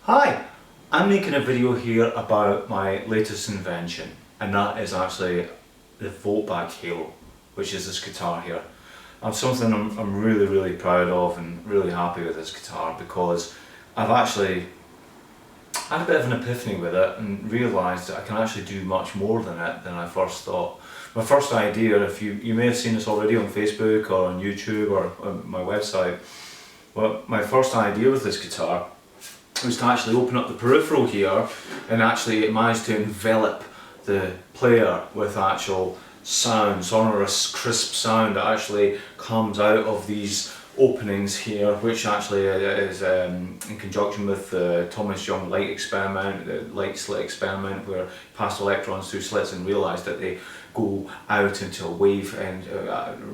Hi, I'm making a video here about my latest invention, and that is actually the Voltback Halo, which is this guitar here. And something I'm really proud of and really happy with this guitar, because I've actually had a bit of an epiphany with it and realised that I can actually do much more than it than I first thought. My first idea, if you may have seen this already on Facebook or on YouTube or on my website, well, my first idea with this guitar was to actually open up the peripheral here, and actually it managed to envelop the player with actual sound, sonorous, crisp sound that actually comes out of these openings here, which actually is in conjunction with the Thomas Young light experiment, the light slit experiment, where he passed electrons through slits and realised that they go out into a wave and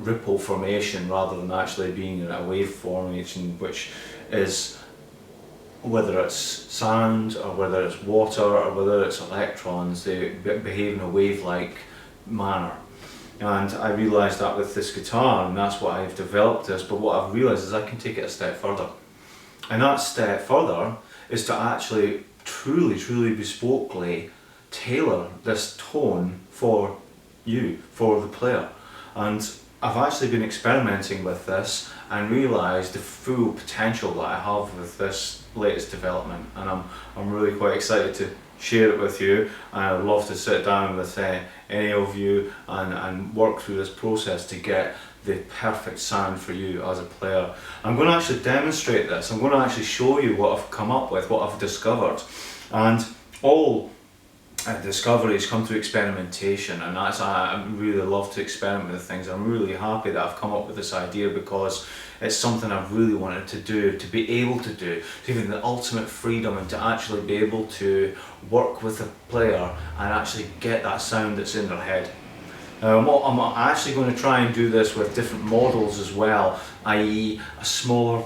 ripple formation rather than actually being in a wave formation, which is, whether it's sound or whether it's water or whether it's electrons, they behave in a wave-like manner. And I realised that with this guitar, and that's why I've developed this. But what I've realised is I can take it a step further, and that step further is to actually truly bespokely tailor this tone for you, for the player. And I've actually been experimenting with this and realised the full potential that I have with this latest development, and I'm really quite excited to share it with you. And I'd love to sit down with any of you and work through this process to get the perfect sound for you as a player. I'm going to actually demonstrate this. I'm going to actually show you what I've come up with, what I've discovered, and all discoveries come through experimentation, and that's, I really love to experiment with things. I'm really happy that I've come up with this idea, because it's something I've really wanted to do, to be able to do, to give them the ultimate freedom and to actually be able to work with the player and actually get that sound that's in their head. I'm actually going to try and do this with different models as well, i.e. a smaller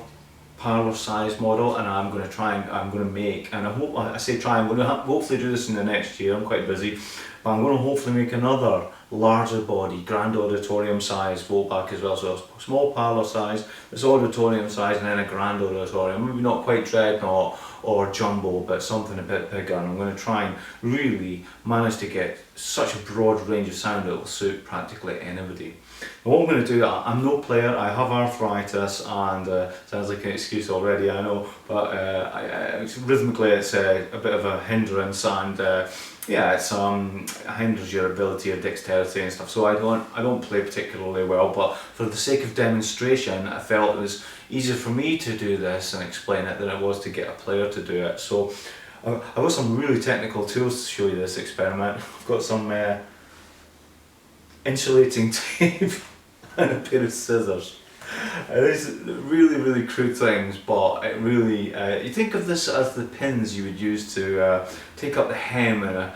parlor size model, and I'm going to make, and I'm going to hopefully do this in the next year. I'm quite busy, but I'm going to hopefully make another larger body, grand auditorium size Voltback as well. So a small parlor size, this auditorium size, and then a grand auditorium. Maybe not quite dreadnought or jumbo, but something a bit bigger. And I'm going to try and really manage to get such a broad range of sound that will suit practically anybody. And what I'm going to do, I'm no player, I have arthritis, and sounds like an excuse already, I know, but rhythmically it's a bit of a hindrance, and yeah, it's hinders your ability of dexterity and stuff. So I don't play particularly well, but for the sake of demonstration, I felt it was easier for me to do this and explain it than it was to get a player to do it. So I've got some really technical tools to show you this experiment. I've got some insulating tape and a pair of scissors. These really crude things, but it really, you think of this as the pins you would use to take up the hem in a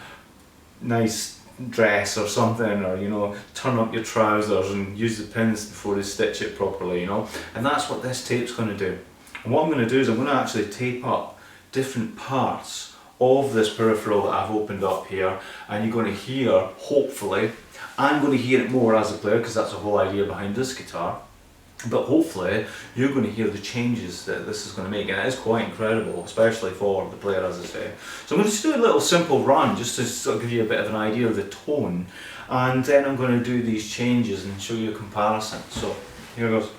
nice dress or something, or turn up your trousers and use the pins before they stitch it properly, and that's what this tape's going to do. And what I'm going to do is I'm going to actually tape up different parts of this peripheral that I've opened up here, and you're going to hear, hopefully, I'm going to hear it more as a player, because that's the whole idea behind this guitar, but hopefully you're going to hear the changes that this is going to make, and it is quite incredible, especially for the player, as I say. So I'm going to just do a little simple run just to sort of give you a bit of an idea of the tone, and then I'm going to do these changes and show you a comparison. So here goes.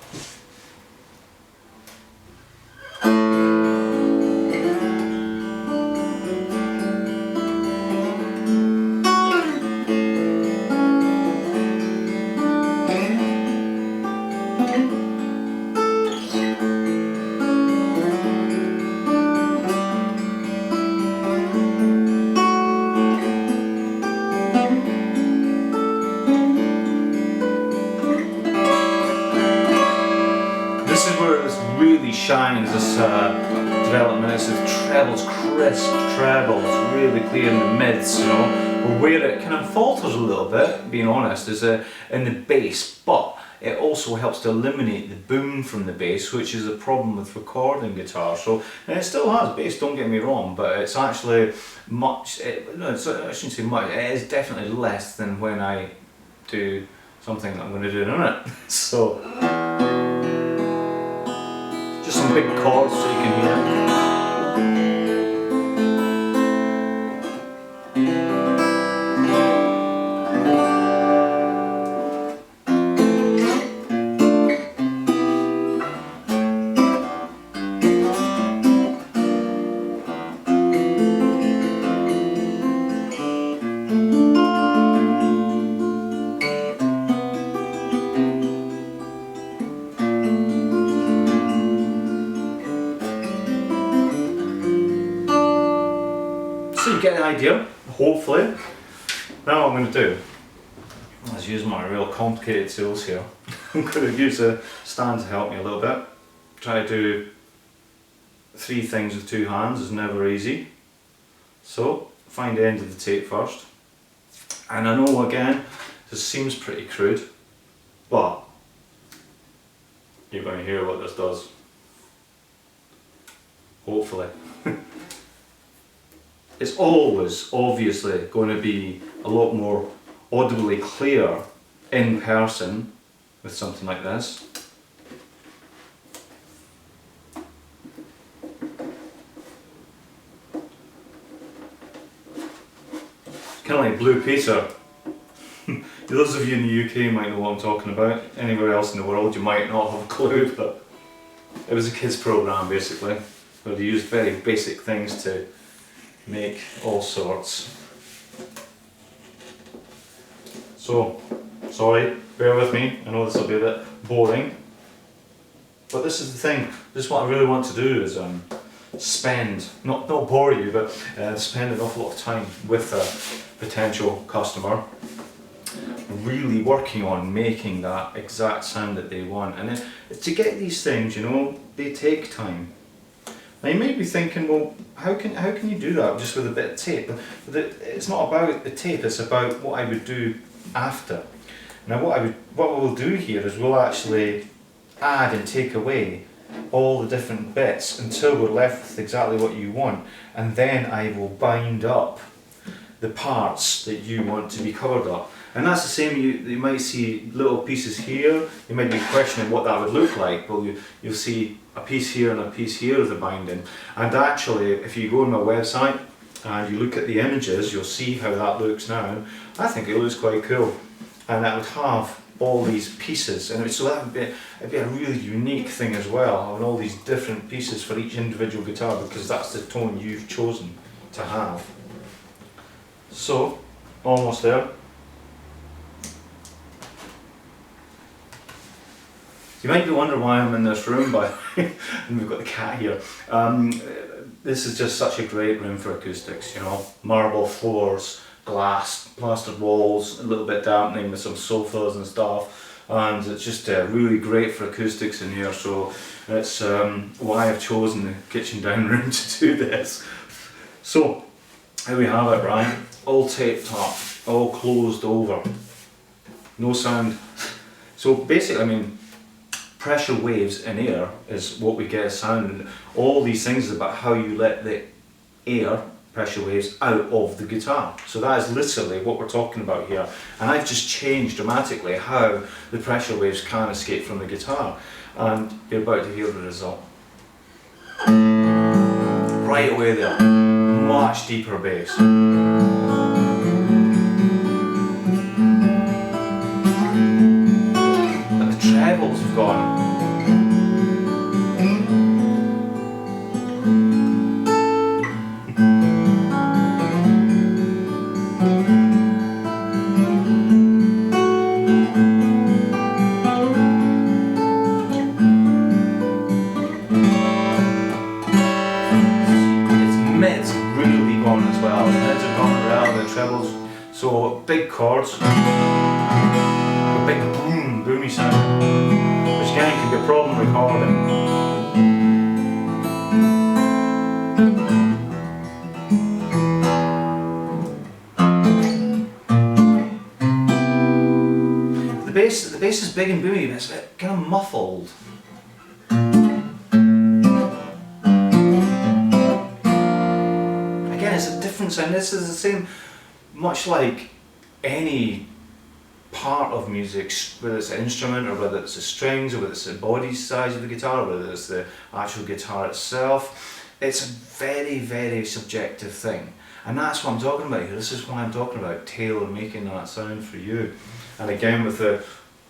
Really shines, this development. It's trebles, crisp trebles, really clear in the mids, but where it kind of falters a little bit, being honest, is in the bass, but it also helps to eliminate the boom from the bass, which is a problem with recording guitar. So, and it still has bass, don't get me wrong, but it's actually much, I shouldn't say much, it is definitely less than when I do something that I'm going to do in a minute. So just some big chords so you can hear it. So you get an idea, hopefully. Now what I'm going to do is use my real complicated tools here. I'm going to use a stand to help me a little bit. Try to do 3 things with 2 hands is never easy. So find the end of the tape first. And I know again, this seems pretty crude, but you're going to hear what this does. Hopefully. It's always obviously going to be a lot more audibly clear in person with something like this. Kind of like Blue Peter. Those of you in the UK might know what I'm talking about. Anywhere else in the world you might not have a clue, but it was a kids program basically, where they used very basic things to make all sorts. So, sorry, bear with me, I know this will be a bit boring, but this is the thing, this is what I really want to do is spend, not bore you, but spend an awful lot of time with a potential customer, really working on making that exact sound that they want. And to get these things, you know, they take time. Now you may be thinking, well, how can you do that just with a bit of tape? But it's not about the tape, it's about what I would do after. Now what we'll do here is we'll actually add and take away all the different bits until we're left with exactly what you want, and then I will bind up the parts that you want to be covered up. And that's the same, you might see little pieces here, you might be questioning what that would look like. Well, you'll see a piece here and a piece here of the binding. And actually, if you go on my website and you look at the images, you'll see how that looks now. I think it looks quite cool. And that would have all these pieces, and so that would be, it'd be a really unique thing as well, having all these different pieces for each individual guitar, because that's the tone you've chosen to have. So, almost there. You might be wondering why I'm in this room, but and we've got the cat here. This is just such a great room for acoustics, you know, marble floors, glass, plastered walls, a little bit dampening with some sofas and stuff, and it's just really great for acoustics in here. So it's why I've chosen the kitchen down room to do this. So here we have it, right? All taped up, all closed over, no sound. So basically, I mean, pressure waves in air is what we get as sound, and all these things is about how you let the air pressure waves out of the guitar. So that is literally what we're talking about here, and I've just changed dramatically how the pressure waves can escape from the guitar, and you're about to hear the result. Right away there, much deeper bass. Trebles have gone. Mids have really gone as well. The mids have gone well, the trebles. So big chords, a big boom, boomy sound, which again can be a problem recording. The bass is big and boomy, but it's a bit kind of muffled. Again, it's a different sound. This is the same, much like any part of music, whether it's an instrument or whether it's the strings or whether it's the body size of the guitar or whether it's the actual guitar itself. It's a very, very subjective thing, and that's what I'm talking about here. This is why I'm talking about tailor-making that sound for you. And again, with the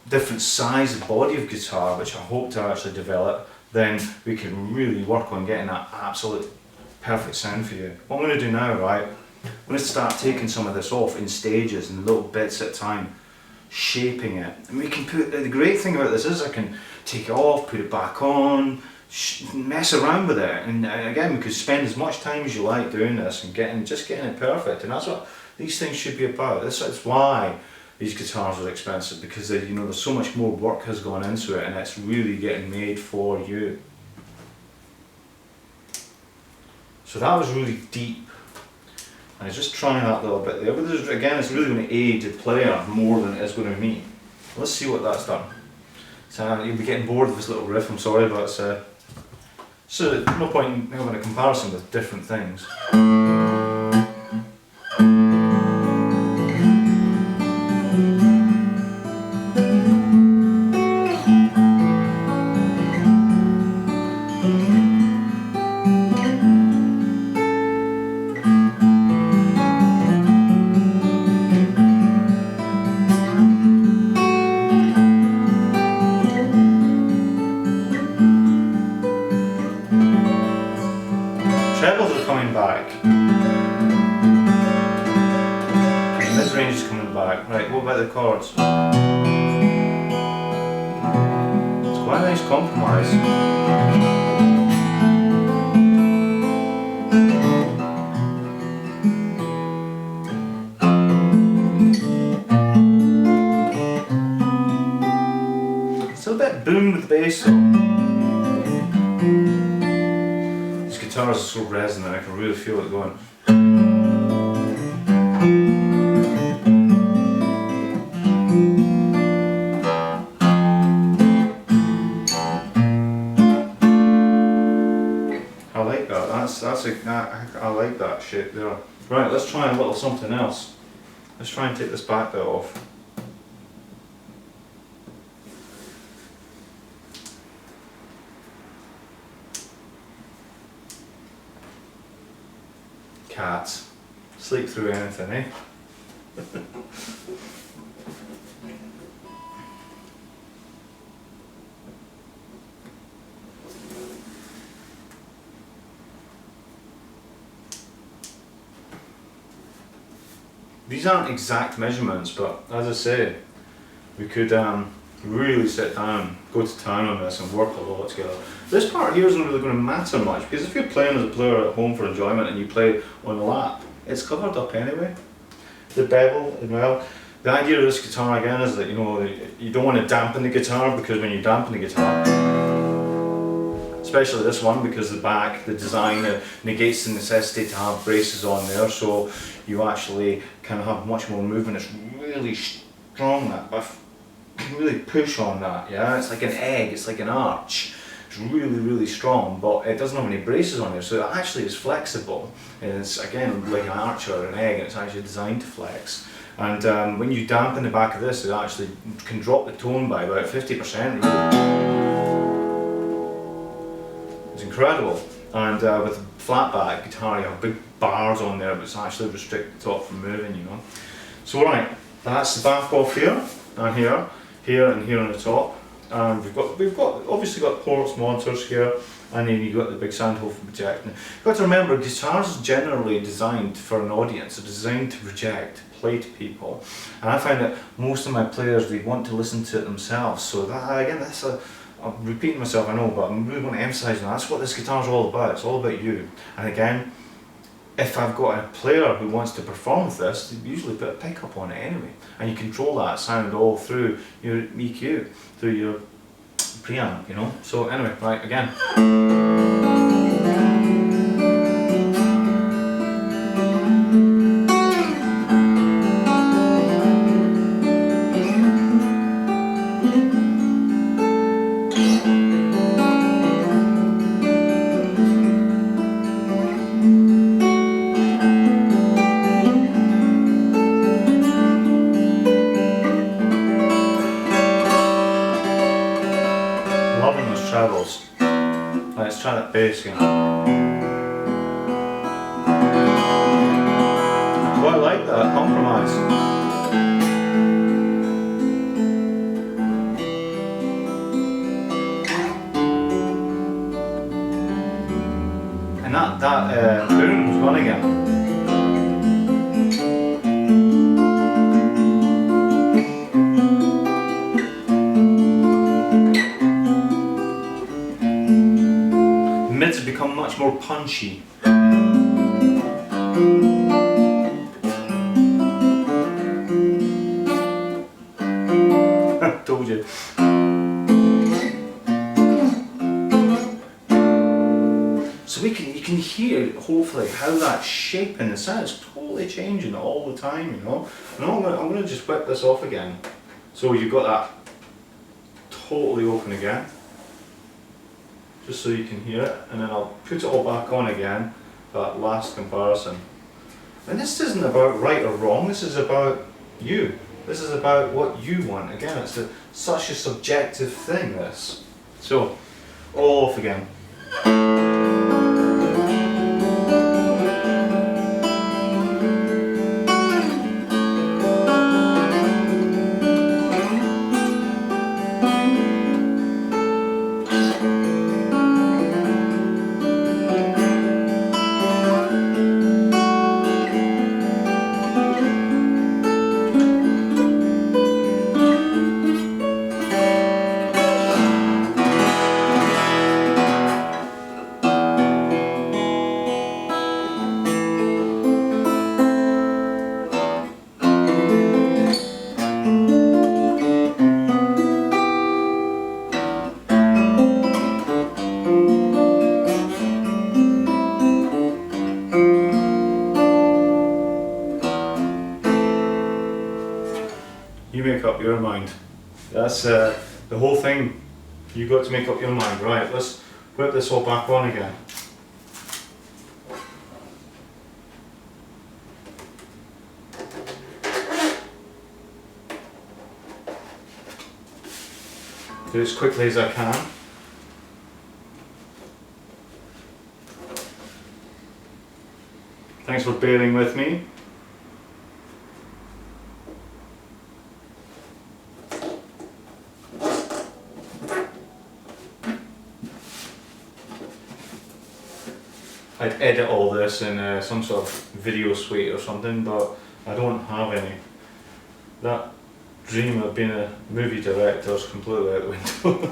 different size of body of guitar, which I hope to actually develop, then we can really work on getting that absolute perfect sound for you. What I'm going to do now, right, I'm going to start taking some of this off in stages and little bits at a time, shaping it. And we can put, the great thing about this is I can take it off, put it back on, mess around with it, and again, we could spend as much time as you like doing this and just getting it perfect, and that's what these things should be about. That's why these guitars are expensive, because there's so much more work has gone into it, and it's really getting made for you. So that was really deep. I was just trying that little bit there, but again, it's really going to aid the player more than it is going to me. Let's see what that's done. So you'll be getting bored of this little riff, I'm sorry, but so no point in having a comparison with different things. Trebles are coming back. The mid-range is coming back. Right, what about the chords? It's quite a nice compromise. Still a bit boom with the bass though. Guitars are so resonant, I can really feel it going. I like that. I like that shape there. Right, let's try a little something else. Let's try and take this back bit off. Cats. Sleep through anything, eh? These aren't exact measurements, but as I say, we could really sit down, go to town on this and work a lot together. This part here isn't really going to matter much, because if you're playing as a player at home for enjoyment and you play on a lap, it's covered up anyway. The bevel as well. The idea of this guitar again is that you don't want to dampen the guitar, because when you dampen the guitar, especially this one, because the design negates the necessity to have braces on there, so you actually kind of have much more movement. It's really strong, that buff. Really push on that, yeah? It's like an egg, it's like an arch. It's really, really strong, but it doesn't have any braces on there, so it actually is flexible. And it's, again, like an arch or an egg, and it's actually designed to flex. And when you dampen the back of this, it actually can drop the tone by about 50%, really. It's incredible. And with a flat back guitar, you have big bars on there, but it's actually restrict the top from moving, So right, that's the back off here, and here and here on the top, and we've got obviously got ports, monitors here, and then you've got the big Sandhofen projecting. You've got to remember, guitars are generally designed for an audience. They're designed to project, play to people, and I find that most of my players, they want to listen to it themselves. So that, again, I'm repeating myself, I know, but I'm really going to emphasise that's what this guitar is all about. It's all about you. And again, if I've got a player who wants to perform with this, they usually put a pickup on it anyway, and you control that sound all through your EQ, through your preamp, So anyway, right, again. Trebles. Let's try that bass again. Quite like that compromise. And that boom's gone again. become much more punchy. Told you. So you can hear, hopefully, how that shape in the sound is totally changing all the time, you know. And I'm going to just whip this off again. So you've got that totally open again, just so you can hear it, and then I'll put it all back on again for that last comparison. And this isn't about right or wrong, this is about you. This is about what you want. Again, it's such a subjective thing, this. So, all off again. You make up your mind. That's the whole thing. You got to make up your mind. Right, let's whip this all back on again. Do it as quickly as I can. Thanks for bearing with me. I'd edit all this in some sort of video suite or something, but I don't have any. That dream of being a movie director is completely out the window.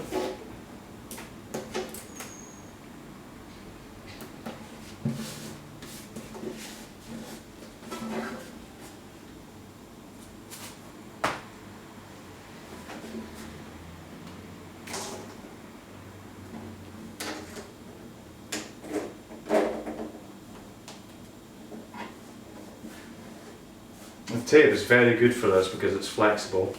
The tape is very good for this because it's flexible.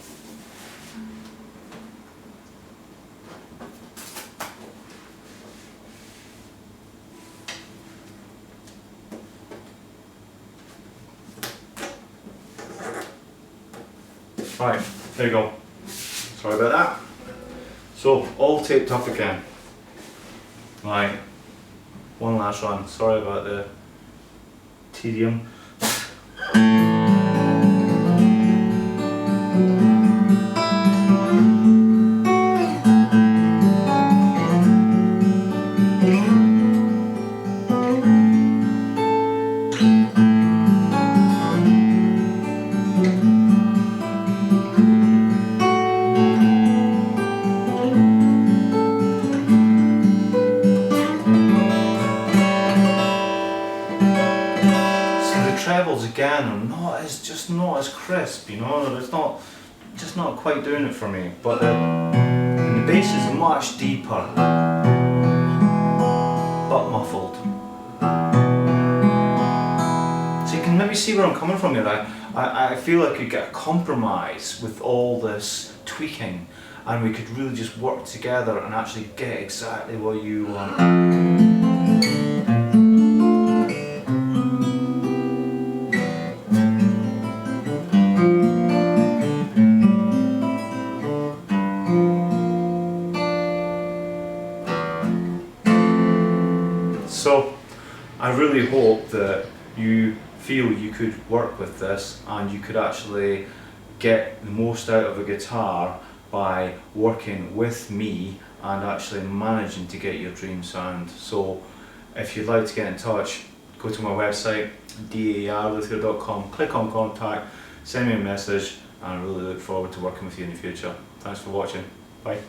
Right, there you go. Sorry about that. So, all taped up again. Right, one last run. Sorry about the tedium. Trebles again are just not as crisp, you know. It's just not quite doing it for me. But the bass is much deeper, but muffled. So you can maybe see where I'm coming from here. I feel like I could get a compromise with all this tweaking, and we could really just work together and actually get exactly what you want. So I really hope that you feel you could work with this and you could actually get the most out of a guitar by working with me and actually managing to get your dream sound. So if you'd like to get in touch, go to my website auditory.com, click on contact, send me a message, and I really look forward to working with you in the future. Thanks for watching. Bye.